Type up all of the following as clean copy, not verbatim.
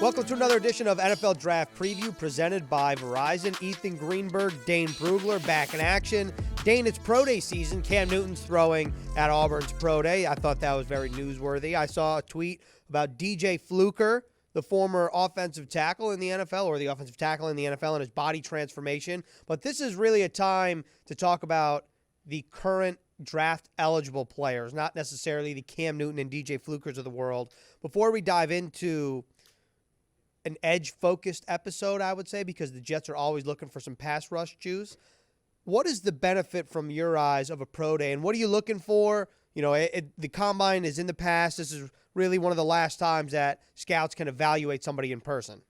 Welcome to another edition of NFL Draft Preview presented by Verizon. Ethan Greenberg, Dane Brugler back in action. Dane, it's pro day season. Cam Newton's throwing at Auburn's pro day. I thought that was very newsworthy. I saw a tweet about DJ Fluker, the former offensive tackle in the NFL, or the offensive tackle in the NFL, and his body transformation. But this is really a time to talk about the current draft-eligible players, not necessarily the Cam Newton and DJ Flukers of the world. Before we dive into an edge-focused episode, I would say, because the Jets are always looking for some pass rush juice. What is the benefit from your eyes of a pro day, and what are you looking for? You know, the combine is in the past. This is really one of the last times that scouts can evaluate somebody in person.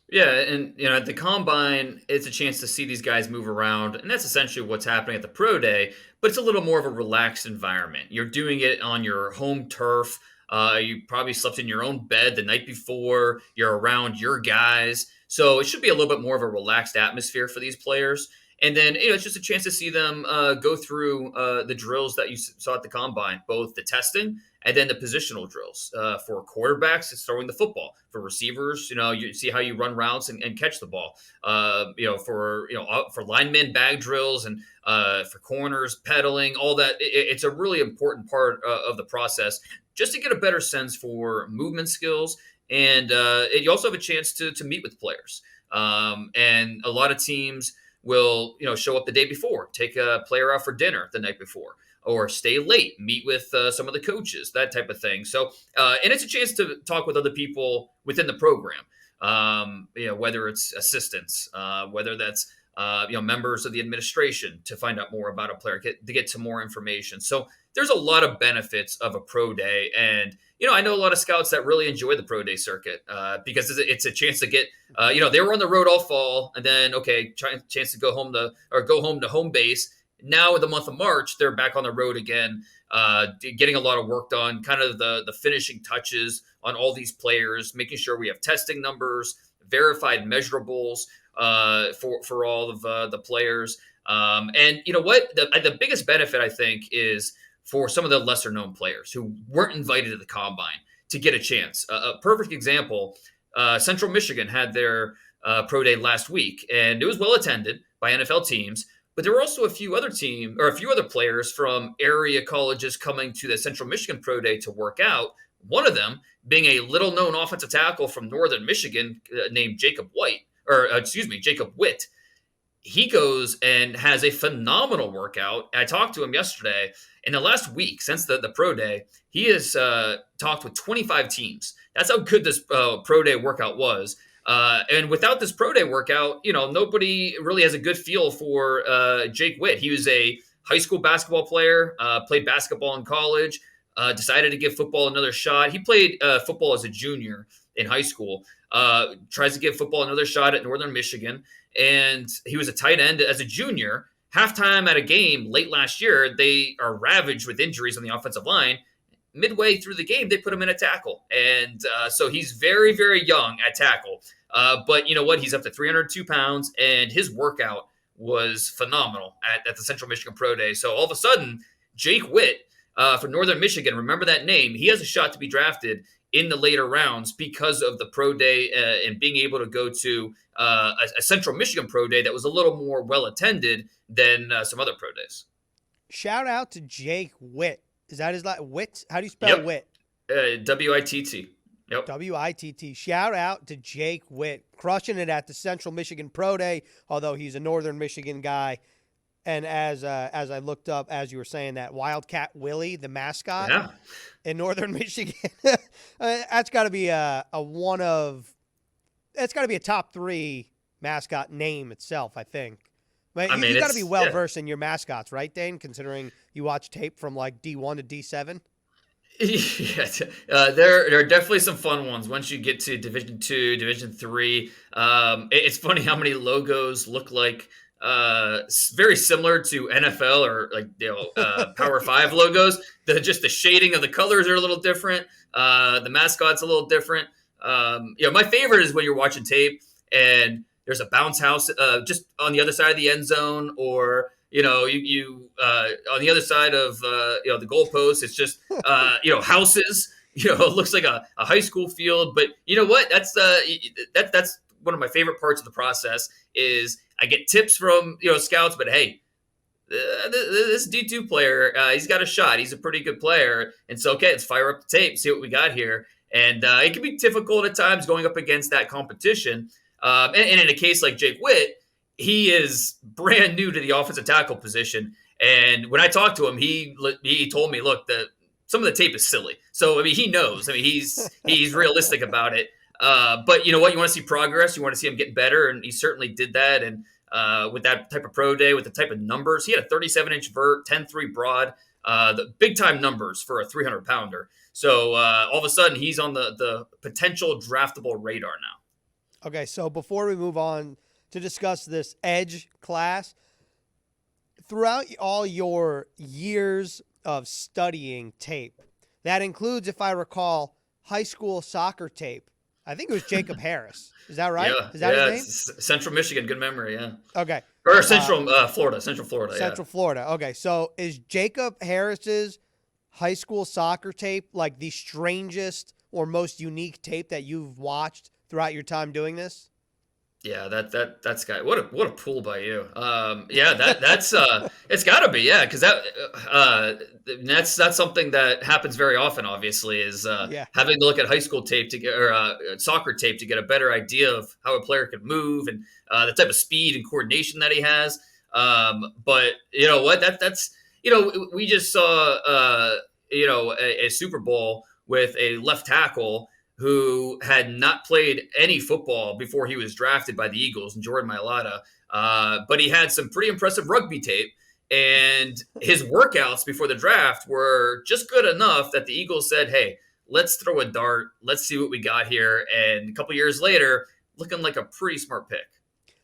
Yeah, and at the combine, it's a chance to see these guys move around, and that's essentially what's happening at the pro day, but it's a little more of a relaxed environment. You're doing it on your home turf. You probably slept in your own bed the night before. You're around your guys. So it should be a little bit more of a relaxed atmosphere for these players. And then, it's just a chance to see them go through the drills that you saw at the combine, both the testing and then the positional drills. For quarterbacks, it's throwing the football. For receivers, you see how you run routes and catch the ball. For linemen, bag drills, and for corners, pedaling, all that. It's a really important part of the process, just to get a better sense for movement skills. And you also have a chance to meet with players. And a lot of teams will, show up the day before, take a player out for dinner the night before, or stay late, meet with some of the coaches, that type of thing. So, and it's a chance to talk with other people within the program, whether it's assistants, whether that's, members of the administration, to find out more about a player, to get some more information. So there's a lot of benefits of a pro day. And, I know a lot of scouts that really enjoy the pro day circuit because it's a chance to get, they were on the road all fall, and then, chance to go home to home base. Now in the month of March, they're back on the road again, getting a lot of work done, kind of the finishing touches on all these players, making sure we have testing numbers, verified measurables for all of the players. And you know what? The biggest benefit, I think, is for some of the lesser known players who weren't invited to the combine to get a chance. A perfect example, Central Michigan had their pro day last week, and it was well attended by NFL teams. But there were also a few other players from area colleges coming to the Central Michigan pro day to work out. One of them being a little known offensive tackle from Northern Michigan named Jacob Witt. He goes and has a phenomenal workout. I talked to him yesterday. In the last week, since the pro day, he has talked with 25 teams. That's how good this pro day workout was. And without this pro day workout, nobody really has a good feel for Jake Witt. He was a high school basketball player, played basketball in college, decided to give football another shot. He played football as a junior in high school, tries to give football another shot at Northern Michigan. And he was a tight end as a junior. Halftime at a game late last year, they are ravaged with injuries on the offensive line. Midway through the game, they put him in a tackle. And so he's very, very young at tackle. But you know what? He's up to 302 pounds, and his workout was phenomenal at the Central Michigan Pro Day. So all of a sudden, Jake Witt from Northern Michigan, remember that name, he has a shot to be drafted in the later rounds because of the pro day and being able to go to a Central Michigan pro day that was a little more well-attended than some other pro days. Shout out to Jake Witt. Is that his last? Witt? How do you spell Witt? W-I-T-T. Yep. W-I-T-T. Shout out to Jake Witt. Crushing it at the Central Michigan Pro Day, although he's a Northern Michigan guy. And as I looked up, as you were saying that, Wildcat Willie, the mascot in Northern Michigan, that's got to be that's got to be a top 3 mascot name itself, I think. But you got to be well-versed in your mascots, right, Dane, considering you watch tape from like D1 to D7? Yeah, there are definitely some fun ones once you get to Division 2, Division 3. It's funny how many logos look like very similar to NFL or Power 5 logos. Just the shading of the colors are a little different. The mascot's a little different. My favorite is when you're watching tape and there's a bounce house just on the other side of the end zone, or you on the other side of the goalpost. It's just houses it looks like a high school field. But you know what? That's one of my favorite parts of the process is I get tips from scouts. But hey, this D2 player, he's got a shot. He's a pretty good player. And so, okay, let's fire up the tape, see what we got here. And it can be difficult at times going up against that competition. And in a case like Jake Witt, he is brand new to the offensive tackle position. And when I talked to him, he told me, look, some of the tape is silly. So, I mean, he knows. I mean, he's realistic about it. But you know what? You want to see progress. You want to see him get better. And he certainly did that. And with that type of pro day, with the type of numbers, he had a 37-inch vert, 10.3 broad, the big-time numbers for a 300-pounder. So all of a sudden, he's on the potential draftable radar now. Okay, so before we move on to discuss this edge class, throughout all your years of studying tape, that includes, if I recall, high school soccer tape. I think it was Jacob Harris. Is that right? Yeah, is that his name? Central Michigan. Good memory, yeah. Okay. Or Central Florida. Central Florida. Okay, so is Jacob Harris's high school soccer tape like the strangest or most unique tape that you've watched throughout your time doing this? Yeah, that's got what a pull by you. That's it's got to be, yeah, because that's something that happens very often. Obviously, is having to look at high school tape to get or soccer tape to get a better idea of how a player can move and the type of speed and coordination that he has. But you know what? That's we just saw a Super Bowl with a left tackle who had not played any football before he was drafted by the Eagles, and Jordan Mailata. But he had some pretty impressive rugby tape, and his workouts before the draft were just good enough that the Eagles said, hey, let's throw a dart. Let's see what we got here. And a couple years later, looking like a pretty smart pick.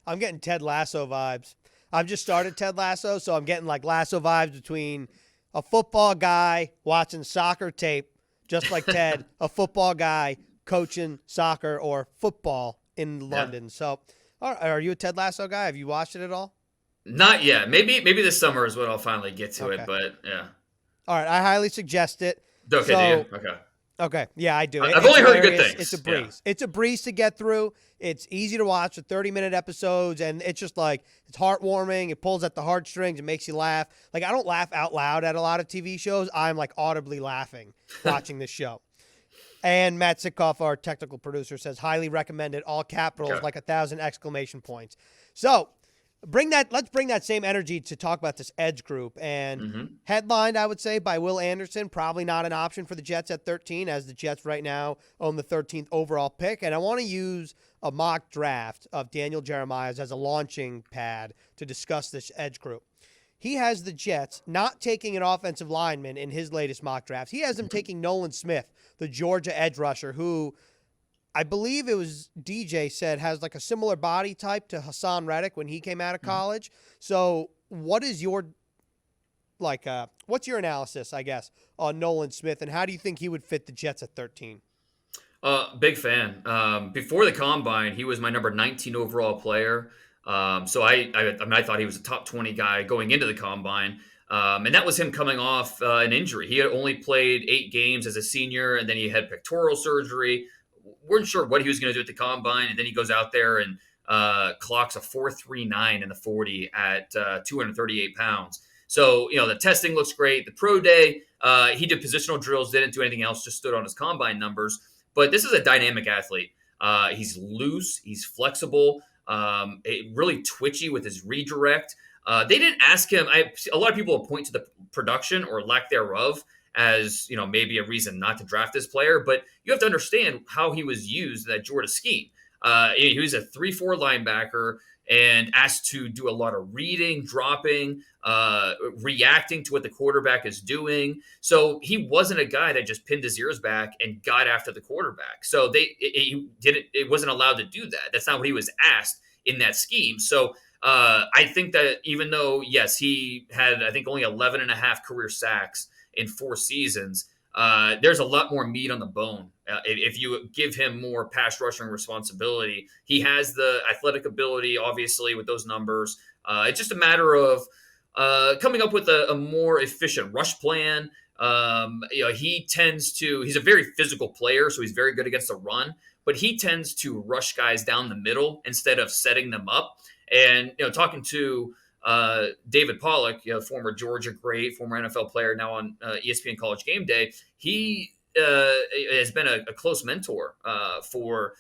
I'm getting Ted Lasso vibes. I've just started Ted Lasso, so I'm getting like Lasso vibes between a football guy watching soccer tape, just like Ted, a football guy coaching soccer or football in London. Yeah. So are you a Ted Lasso guy? Have you watched it at all? Not yet. Maybe this summer is when I'll finally get to it, but yeah. All right. I highly suggest it. Okay, so, do you? Okay. Okay. Yeah, I do. I've only heard good things. It's a breeze. Yeah. It's a breeze to get through. It's easy to watch the 30-minute episodes, and it's just like it's heartwarming. It pulls at the heartstrings. It makes you laugh. Like, I don't laugh out loud at a lot of TV shows. I'm like audibly laughing watching this show. And Matt Sikoff, our technical producer, says highly recommended, all capitals, like 1,000 exclamation points. So let's bring that same energy to talk about this edge group. And headlined, I would say, by Will Anderson, probably not an option for the Jets at 13, as the Jets right now own the 13th overall pick. And I want to use a mock draft of Daniel Jeremiah's as a launching pad to discuss this edge group. He has the Jets not taking an offensive lineman in his latest mock draft. He has them taking Nolan Smith, the Georgia edge rusher, who I believe it was DJ said has like a similar body type to Hassan Reddick when he came out of college. So what is your what's your analysis, I guess, on Nolan Smith, and how do you think he would fit the Jets at 13? Big fan. Before the combine, he was my number 19 overall player. So I thought he was a top 20 guy going into the combine. And that was him coming off an injury. He had only played 8 games as a senior, and then he had pectoral surgery. Weren't sure what he was going to do at the combine, and then he goes out there and clocks a 4.39 in the 40 at 238 pounds. So, the testing looks great. The pro day, he did positional drills, didn't do anything else, just stood on his combine numbers. But this is a dynamic athlete. He's loose. He's flexible. Really twitchy with his redirect. They didn't ask him. A lot of people will point to the production or lack thereof as maybe a reason not to draft this player, but you have to understand how he was used in that Georgia scheme. He was a 3-4 linebacker and asked to do a lot of reading, dropping, reacting to what the quarterback is doing. So he wasn't a guy that just pinned his ears back and got after the quarterback. So it wasn't allowed to do that. That's not what he was asked in that scheme. So I think that even though, yes, he had, I think, only 11 and a half career sacks in 4 seasons, there's a lot more meat on the bone. If you give him more pass rushing responsibility, he has the athletic ability, obviously, with those numbers. It's just a matter of coming up with a more efficient rush plan. He's a very physical player, so he's very good against the run, but he tends to rush guys down the middle instead of setting them up. And, talking to David Pollock, former Georgia great, former NFL player, now on ESPN College Game Day, he has been a close mentor for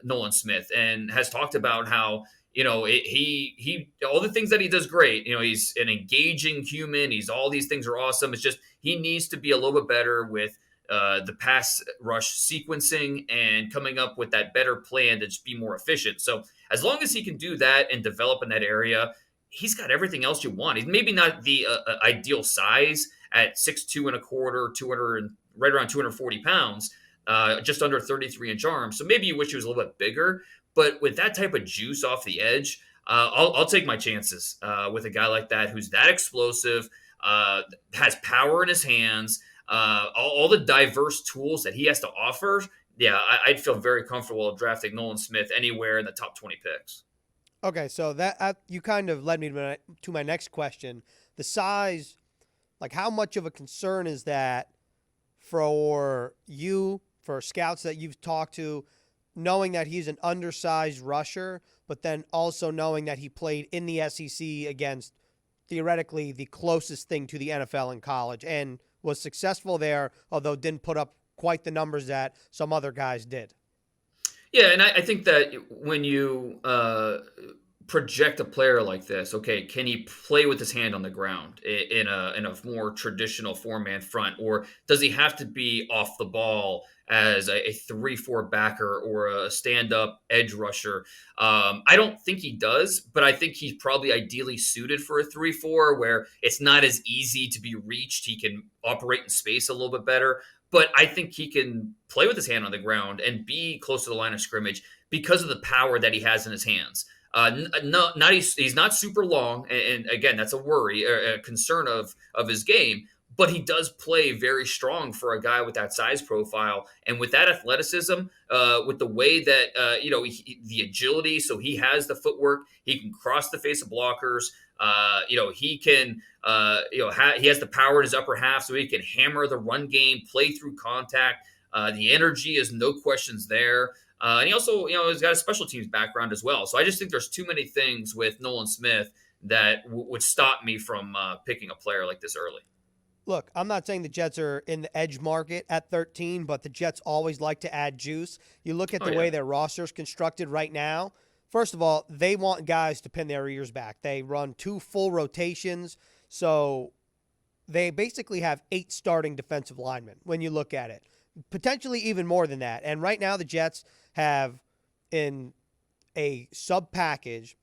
Nolan Smith, and has talked about how he all the things that he does great. He's an engaging human. All these things are awesome. It's just he needs to be a little bit better with the pass rush sequencing and coming up with that better plan to just be more efficient. So as long as he can do that and develop in that area, he's got everything else you want. He's maybe not the ideal size at 6'2" and a quarter, 200, right around 240 pounds, just under 33-inch arms. So maybe you wish he was a little bit bigger. But with that type of juice off the edge, I'll take my chances with a guy like that who's that explosive, has power in his hands, all the diverse tools that he has to offer. Yeah, I'd feel very comfortable drafting Nolan Smith anywhere in the top 20 picks. Okay, so that you kind of led me to my next question. The size, like how much of a concern is that for you, for scouts that you've talked to, knowing that he's an undersized rusher, but then also knowing that he played in the SEC against theoretically the closest thing to the NFL in college and was successful there, although didn't put up quite the numbers that some other guys did? Yeah, and I think that when you project a player like this, okay, can he play with his hand on the ground in a more traditional four-man front, or does he have to be off the ball as a 3-4 backer or a stand-up edge rusher? I don't think he does, but I think he's probably ideally suited for a 3-4 where it's not as easy to be reached. He can operate in space a little bit better. But I think he can play with his hand on the ground and be close to the line of scrimmage because of the power that he has in his hands. He's not super long, and again, that's a worry, a concern of his game. But he does play very strong for a guy with that size profile and with that athleticism, with the way that the agility. So he has the footwork. He can cross the face of blockers. He can. He has the power in his upper half, so he can hammer the run game, play through contact. The energy is no questions there. And he also, has got a special teams background as well. So I just think there's too many things with Nolan Smith that would stop me from picking a player like this early. Look, I'm not saying the Jets are in the edge market at 13, but the Jets always like to add juice. You look at the way their roster is constructed right now. First of all, they want guys to pin their ears back. They run 2 full rotations, so they basically have 8 starting defensive linemen when you look at it. Potentially even more than that. And right now the Jets have, in a sub-package,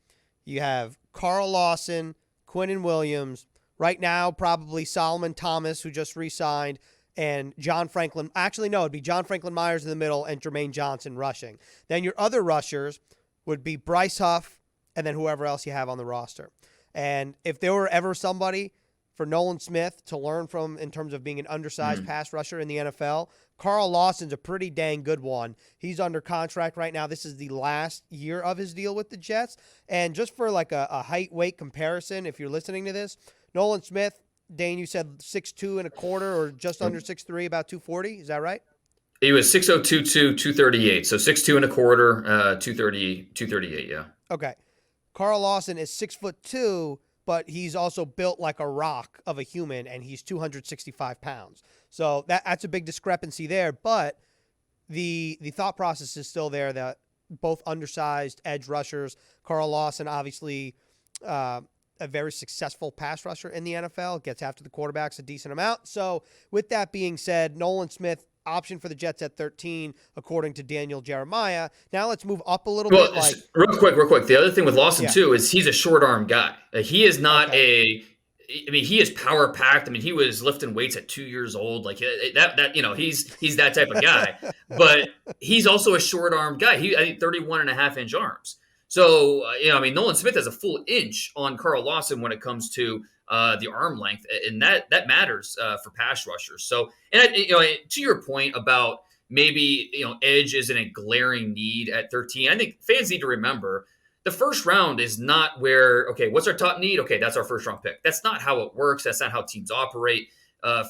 you have Carl Lawson, Quinnen Williams, right now probably Solomon Thomas, who just re-signed, and John Franklin. Actually, no, it'd be John Franklin Myers in the middle and Jermaine Johnson rushing. Then your other rushers would be Bryce Huff and then whoever else you have on the roster. And if there were ever somebody for Nolan Smith to learn from in terms of being an undersized pass rusher in the NFL, Carl Lawson's a pretty dang good one. He's under contract right now. This is the last year of his deal with the Jets. And just for like a height-weight comparison, if you're listening to this, Nolan Smith, Dane, you said 6'2" and a quarter or just under 6'3", about 240. Is that right? He was 6'0", 238. So 6'2" and a quarter, 238, yeah. Okay. Carl Lawson is 6'2", but he's also built like a rock of a human, and he's 265 pounds. So that's a big discrepancy there. But the thought process is still there that both undersized edge rushers, Carl Lawson, obviously a very successful pass rusher in the NFL, gets after the quarterbacks a decent amount. So with that being said, Nolan Smith, option for the Jets at 13, according to Daniel Jeremiah. Now let's move up a little bit. Real quick. The other thing with Lawson, too, is he's a short arm guy. He is not he is power packed. I mean, he was lifting weights at 2 years old. Like he's that type of guy. But he's also a short arm guy. I think 31.5-inch arms. So, Nolan Smith has a full inch on Carl Lawson when it comes to the arm length, and that matters for pass rushers. So, and to your point about maybe edge isn't a glaring need at 13, I think fans need to remember the first round is not where, okay, what's our top need? Okay, that's our first round pick. That's not how it works. That's not how teams operate.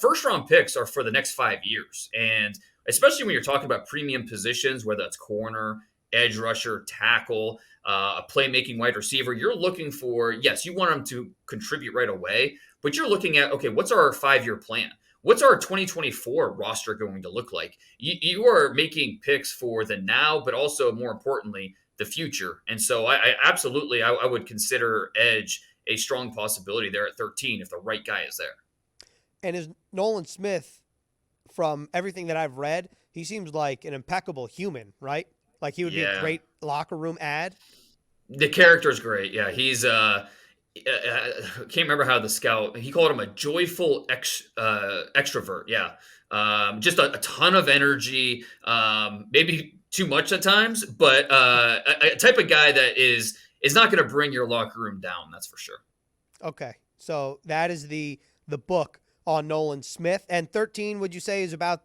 First round picks are for the next 5 years. And especially when you're talking about premium positions, whether that's corner, edge rusher, tackle, a playmaking wide receiver, you're looking for, yes, you want them to contribute right away, but you're looking at, okay, what's our 5-year plan? What's our 2024 roster going to look like? You are making picks for the now, but also more importantly, the future. And so I absolutely, I would consider edge a strong possibility there at 13 if the right guy is there. And is Nolan Smith, from everything that I've read, he seems like an impeccable human, right? Like he would be a great locker room ad. The character's great. Yeah, he's I can't remember how the scout, he called him a joyful extrovert. Yeah, just a ton of energy. Maybe too much at times, but a type of guy that is not going to bring your locker room down. That's for sure. Okay, so that is the book on Nolan Smith. And 13, would you say, is about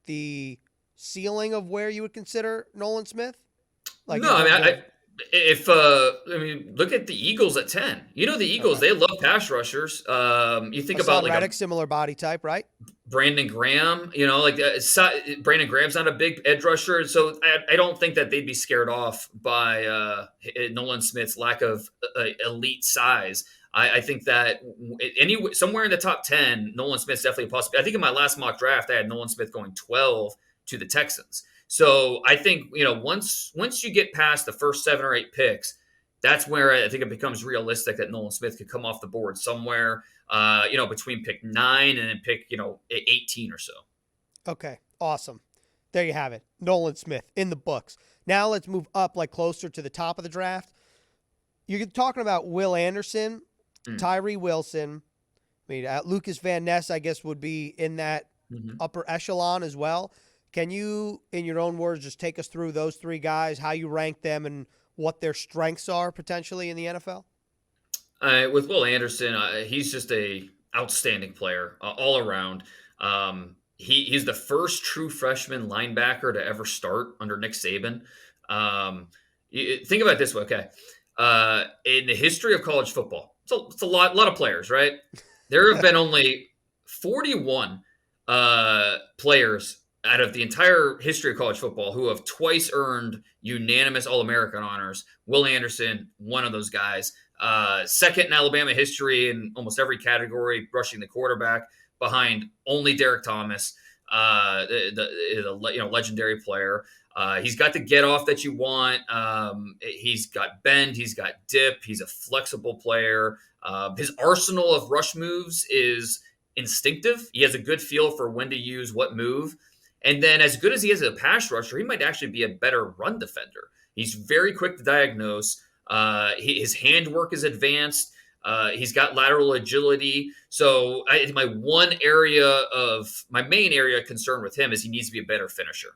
the ceiling of where you would consider Nolan Smith? Like, no, I mean, look at the Eagles at 10. You know, the Eagles, they love pass rushers. You think about like Reddick, similar body type, right? Brandon Graham, you know, like Brandon Graham's not a big edge rusher. So I don't think that they'd be scared off by Nolan Smith's lack of elite size. I think that somewhere in the top 10, Nolan Smith's definitely a possibility. I think in my last mock draft, I had Nolan Smith going 12 to the Texans. So I think, you know, once you get past the first 7 or 8 picks, that's where I think it becomes realistic that Nolan Smith could come off the board somewhere, you know, between pick 9 and then pick, 18 or so. Okay, awesome. There you have it. Nolan Smith in the books. Now let's move up like closer to the top of the draft. You're talking about Will Anderson, Tyree Wilson. I mean, Lukas Van Ness, I guess, would be in that upper echelon as well. Can you, in your own words, just take us through those 3 guys, how you rank them, and what their strengths are potentially in the NFL? With Will Anderson, he's just a outstanding player all around. He's the first true freshman linebacker to ever start under Nick Saban. Think about it this way, okay? In the history of college football, it's a lot of players, right? There have been only 41 players out of the entire history of college football who have twice earned unanimous All-American honors. Will Anderson, one of those guys. Second in Alabama history in almost every category, rushing the quarterback, behind only Derek Thomas, the legendary player. He's got the get off that you want. He's got bend. He's got dip. He's a flexible player. His arsenal of rush moves is instinctive. He has a good feel for when to use what move. And then as good as he is as a pass rusher, he might actually be a better run defender. He's very quick to diagnose. His handwork is advanced. He's got lateral agility. So my main area of concern with him is he needs to be a better finisher.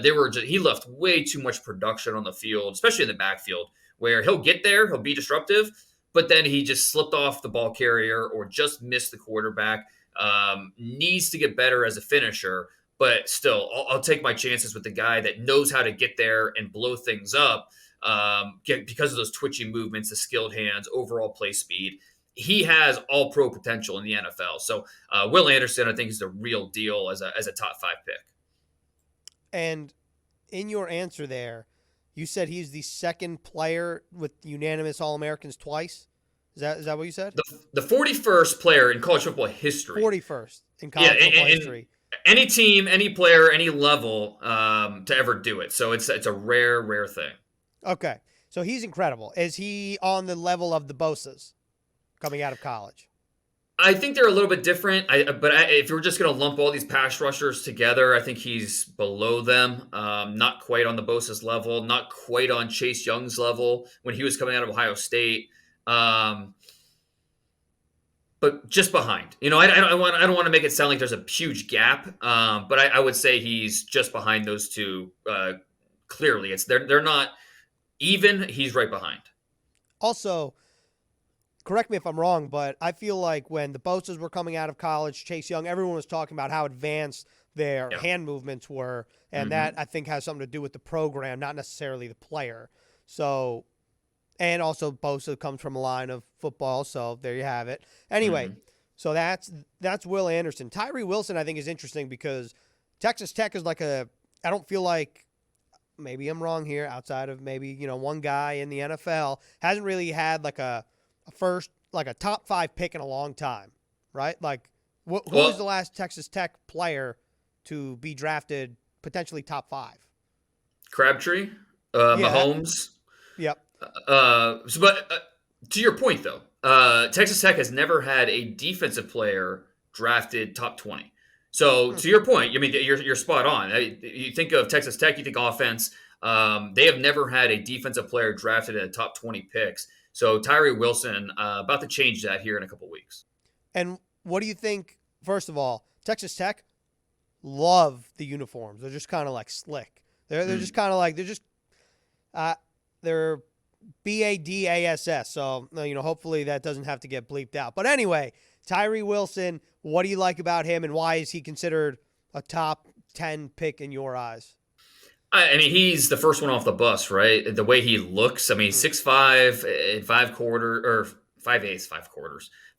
He left way too much production on the field, especially in the backfield, where he'll get there, he'll be disruptive, but then he just slipped off the ball carrier or just missed the quarterback. Needs to get better as a finisher, but still, I'll take my chances with the guy that knows how to get there and blow things up because of those twitchy movements, the skilled hands, overall play speed. He has all pro potential in the NFL. So Will Anderson, I think, is the real deal as a top 5 pick. And in your answer there, you said he's the second player with unanimous All-Americans twice. Is that what you said? The 41st player in college football history. 41st in college football history. Any team, any player, any level to ever do it. So it's a rare thing. Okay. So he's incredible. Is he on the level of the Bosas coming out of college? I think they're a little bit different. But if we're just going to lump all these pass rushers together, I think he's below them. Not quite on the Bosa's level, not quite on Chase Young's level when he was coming out of Ohio State. But just behind. I don't want to make it sound like there's a huge gap. But I would say he's just behind those two. Clearly, they're not even. He's right behind. Also, correct me if I'm wrong, but I feel like when the Bosas were coming out of college, Chase Young, everyone was talking about how advanced their hand movements were, and that I think has something to do with the program, not necessarily the player. So And also Bosa comes from a line of football, so there you have it. Anyway, so that's Will Anderson. Tyree Wilson, I think, is interesting because Texas Tech is like I don't feel like, maybe I'm wrong here, outside of maybe, one guy in the NFL, hasn't really had like a first, like a top 5 pick in a long time, right? Like, who was the last Texas Tech player to be drafted potentially top 5? Crabtree, Yeah. Mahomes. Yep. But to your point, though, Texas Tech has never had a defensive player drafted top 20. So to your point, I mean, you're spot on. You think of Texas Tech, you think offense. They have never had a defensive player drafted at top 20 picks. So Tyree Wilson about to change that here in a couple weeks. And what do you think? First of all, Texas Tech love the uniforms. They're just kind of like slick. They're just kind of like they're BADASS. So hopefully that doesn't have to get bleeped out. But anyway, Tyree Wilson, what do you like about him, and why is he considered a top 10 pick in your eyes? I mean, he's the first one off the bus, right? The way he looks. I mean, 6'5" and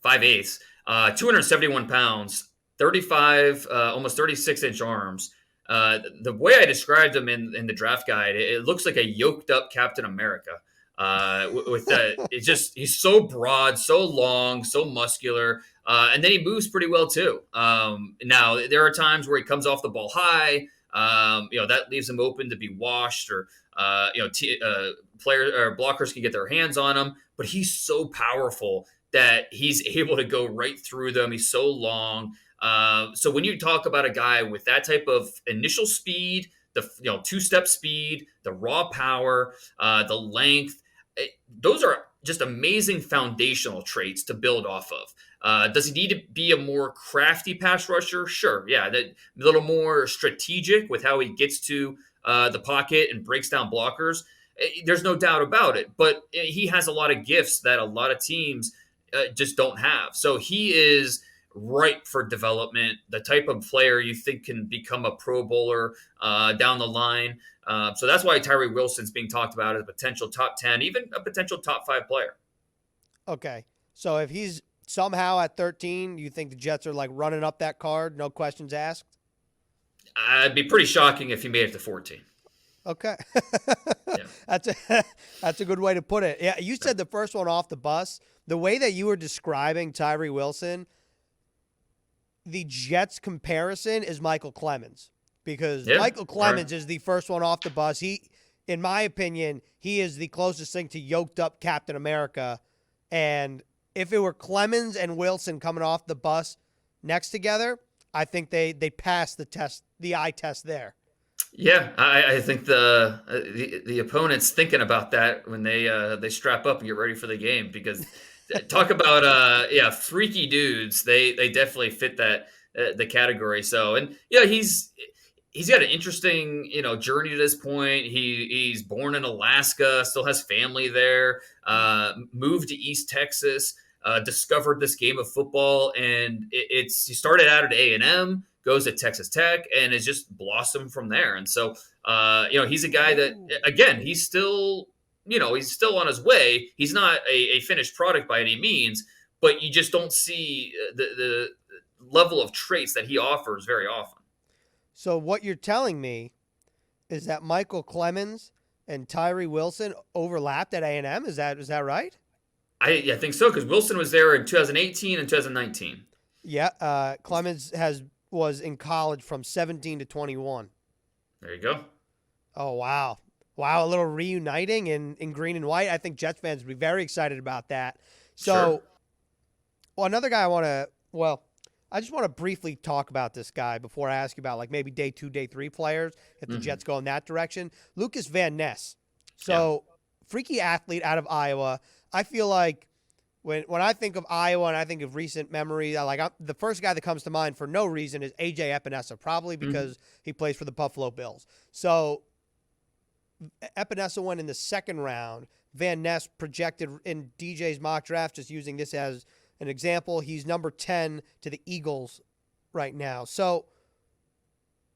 5'8", 271 pounds, 35, almost 36-inch arms. The way I described him in the draft guide, it looks like a yoked up Captain America. With that, he's so broad, so long, so muscular, and then he moves pretty well too. Now there are times where he comes off the ball high. That leaves him open to be washed, or players or blockers can get their hands on him. But he's so powerful that he's able to go right through them. He's so long. So when you talk about a guy with that type of initial speed, the two-step speed, the raw power, the length, those are just amazing foundational traits to build off of. Does he need to be a more crafty pass rusher? Sure, yeah, that a little more strategic with how he gets to the pocket and breaks down blockers. There's no doubt about it. But he has a lot of gifts that a lot of teams just don't have. So he is ripe for development, the type of player you think can become a Pro Bowler down the line. So that's why Tyree Wilson's being talked about as a potential top 10, even a potential top 5 player. Okay. So if he's somehow at 13, you think the Jets are like running up that card, no questions asked? It'd be pretty shocking if he made it to 14. Okay. Yeah. That's a good way to put it. Yeah, you said the first one off the bus. The way that you were describing Tyree Wilson, the Jets comparison is Michael Clemens, because Michael Clemens is the first one off the bus. He, in my opinion, he is the closest thing to yoked up Captain America. And if it were Clemens and Wilson coming off the bus next together, I think they pass the test, the eye test there. Yeah, I think the opponent's thinking about that when they strap up and get ready for the game, because talk about freaky dudes. They definitely fit that the category. So, and he's got an interesting journey to this point. He's born in Alaska, still has family there. Moved to East Texas, discovered this game of football, and he started out at A&M, goes to Texas Tech, and has just blossomed from there. And so he's a guy that, again, he's still on his way. He's not a finished product by any means, but you just don't see the level of traits that he offers very often. So what you're telling me is that Michael Clemens and Tyree Wilson overlapped at A&M. Is that right? I think so, because Wilson was there in 2018 and 2019. Yeah, Clemens was in college from 17 to 21. There you go. Oh, wow. Wow, a little reuniting in green and white. I think Jets fans would be very excited about that. So, sure. Well, another guy I just want to briefly talk about this guy before I ask you about like maybe day 2, day 3 players, if the Jets go in that direction. Lukas Van Ness. So, freaky athlete out of Iowa. I feel like when I think of Iowa and I think of recent memory, the first guy that comes to mind for no reason is A.J. Epinesa, probably because he plays for the Buffalo Bills. So, Epinesa went in the second round. Van Ness projected in DJ's mock draft, just using this as an example, he's number 10 to the Eagles right now. So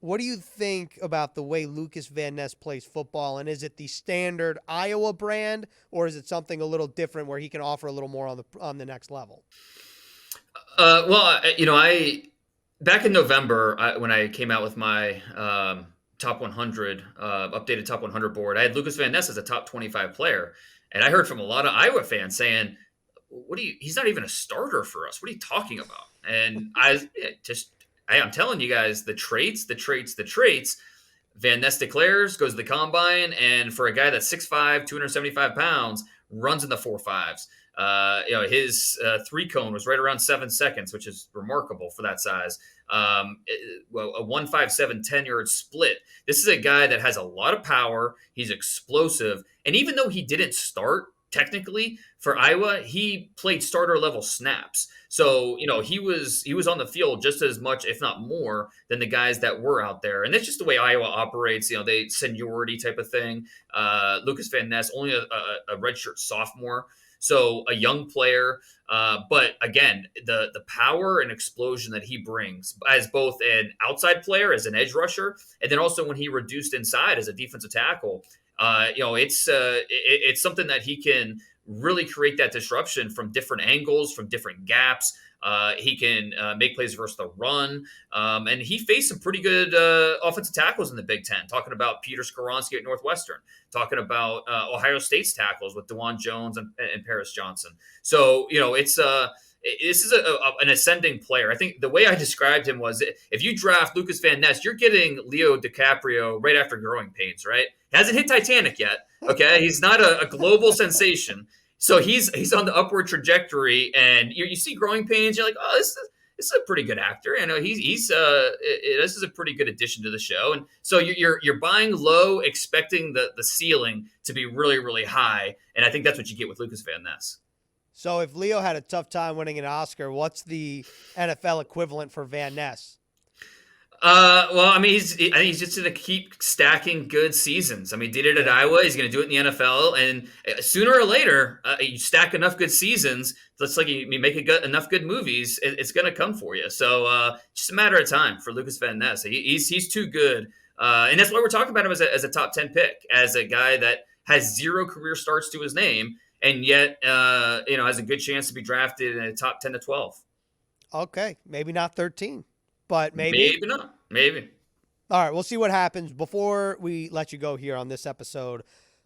what do you think about the way Lukas Van Ness plays football? And is it the standard Iowa brand, or is it something a little different where he can offer a little more on the next level? I back in November when I came out with my top 100 updated top 100 board, I had Lukas Van Ness as a top 25 player, and I heard from a lot of Iowa fans saying, "What do you? He's not even a starter for us. What are you talking about?" And I'm telling you guys, the traits. Van Ness declares, goes to the combine, and for a guy that's 6'5", 275 pounds, runs in the 4.5s. His 3-cone was right around 7 seconds, which is remarkable for that size. A 1.57 10-yard split. This is a guy that has a lot of power. He's explosive, and even though he didn't start technically for Iowa, he played starter level snaps. So, he was on the field just as much, if not more, than the guys that were out there. And that's just the way Iowa operates. They seniority type of thing. Lukas Van Ness, only a redshirt sophomore. So a young player, but again, the power and explosion that he brings as both an outside player, as an edge rusher, and then also when he reduced inside as a defensive tackle, it's something that he can really create that disruption from different angles, from different gaps. He can make plays versus the run. And he faced some pretty good offensive tackles in the Big Ten, talking about Peter Skoronski at Northwestern, talking about Ohio State's tackles with DeJuan Jones and Paris Johnson. So, this is an ascending player. I think the way I described him was, if you draft Lukas Van Ness, you're getting Leo DiCaprio right after Growing Pains, right? He hasn't hit Titanic yet, okay? He's not a global sensation. So he's on the upward trajectory, and you see Growing Pains, you're like, oh, this is a pretty good actor. This is a pretty good addition to the show, and so you're buying low, expecting the ceiling to be really, really high, and I think that's what you get with Lukas Van Ness. So if Leo had a tough time winning an Oscar, what's the NFL equivalent for Van Ness? He's just going to keep stacking good seasons. I mean, did it at Iowa. He's going to do it in the NFL, and sooner or later, you stack enough good seasons. It's like you make enough good movies. It's going to come for you. So just a matter of time for Lukas Van Ness. He's too good, and that's why we're talking about him as a top 10 pick, as a guy that has 0 career starts to his name, and yet has a good chance to be drafted in a top 10 to 12. Okay, maybe not 13. But maybe not. Maybe. All right, we'll see what happens. Before we let you go here on this episode,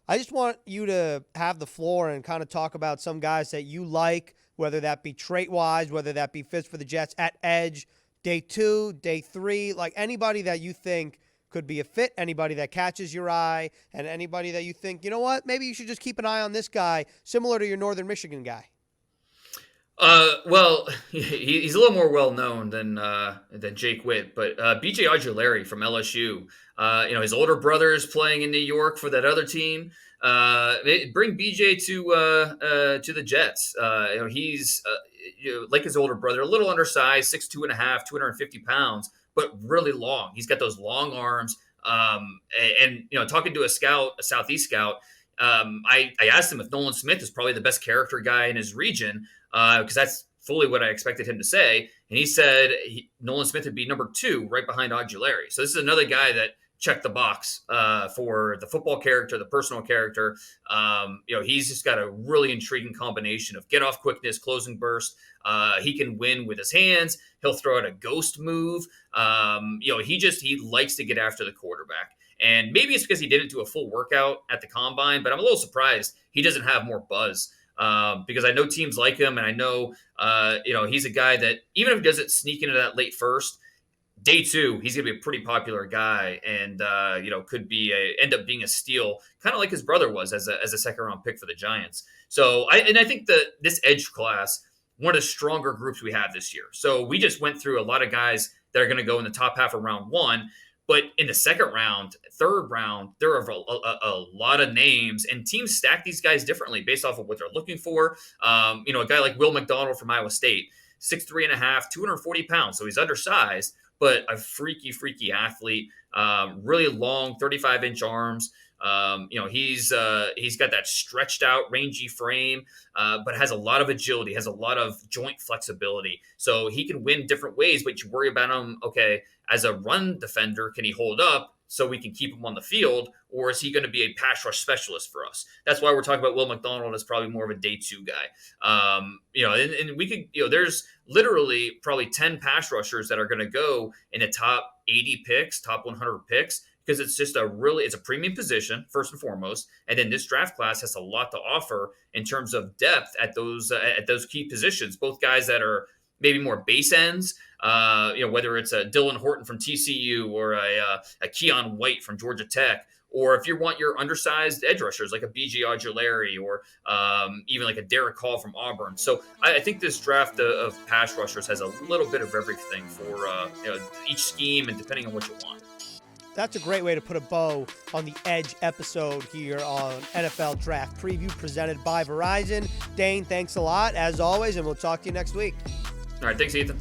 I just want you to have the floor and kind of talk about some guys that you like, whether that be trait-wise, whether that be fits for the Jets at edge, day 2, day 3, like anybody that you think could be a fit, anybody that catches your eye, and anybody that you think, you know what, maybe you should just keep an eye on this guy, similar to your Northern Michigan guy. He's a little more well known than Jake Witt, but BJ Ojulari from LSU. His older brother is playing in New York for that other team. Bring BJ to the Jets. He's like his older brother, a little undersized, 6'2.5", 250 pounds, but really long. He's got those long arms. And talking to a Southeast scout, I asked him if Nolan Smith is probably the best character guy in his region, because that's fully what I expected him to say. And he said Nolan Smith would be number 2, right behind Ojulari. So this is another guy that checked the box for the football character, the personal character. He's just got a really intriguing combination of get off quickness, closing burst. He can win with his hands. He'll throw out a ghost move. He likes to get after the quarterback. And maybe it's because he didn't do a full workout at the combine, but I'm a little surprised he doesn't have more buzz. Because I know teams like him, and I know, he's a guy that even if he doesn't sneak into that late first, day 2, he's going to be a pretty popular guy, and could be end up being a steal, kind of like his brother was as a second round pick for the Giants. So I think that this edge class, one of the stronger groups we have this year. So we just went through a lot of guys that are going to go in the top half of round 1. But in the second round, third round, there are a lot of names, and teams stack these guys differently based off of what they're looking for. A guy like Will McDonald from Iowa State, 6'3.5", 240 pounds. So he's undersized, but a freaky athlete, really long, 35-inch arms. He's got that stretched out, rangy frame, but has a lot of agility, has a lot of joint flexibility. So he can win different ways, but you worry about him, okay, as a run defender, can he hold up so we can keep him on the field, or is he going to be a pass rush specialist for us? That's why we're talking about Will McDonald as probably more of a day two guy. And we could, there's literally probably 10 pass rushers that are going to go in the top 80 picks, top 100 picks, because it's just it's a premium position first and foremost. And then this draft class has a lot to offer in terms of depth at those key positions, both guys that are maybe more base ends, whether it's a Dylan Horton from TCU or a Keon White from Georgia Tech, or if you want your undersized edge rushers like a BG Ojulari or even like a Derek Hall from Auburn. So I think this draft of pass rushers has a little bit of everything for each scheme and depending on what you want. That's a great way to put a bow on the Edge episode here on NFL Draft Preview presented by Verizon. Dane, thanks a lot, as always, and we'll talk to you next week. All right, thanks, Ethan.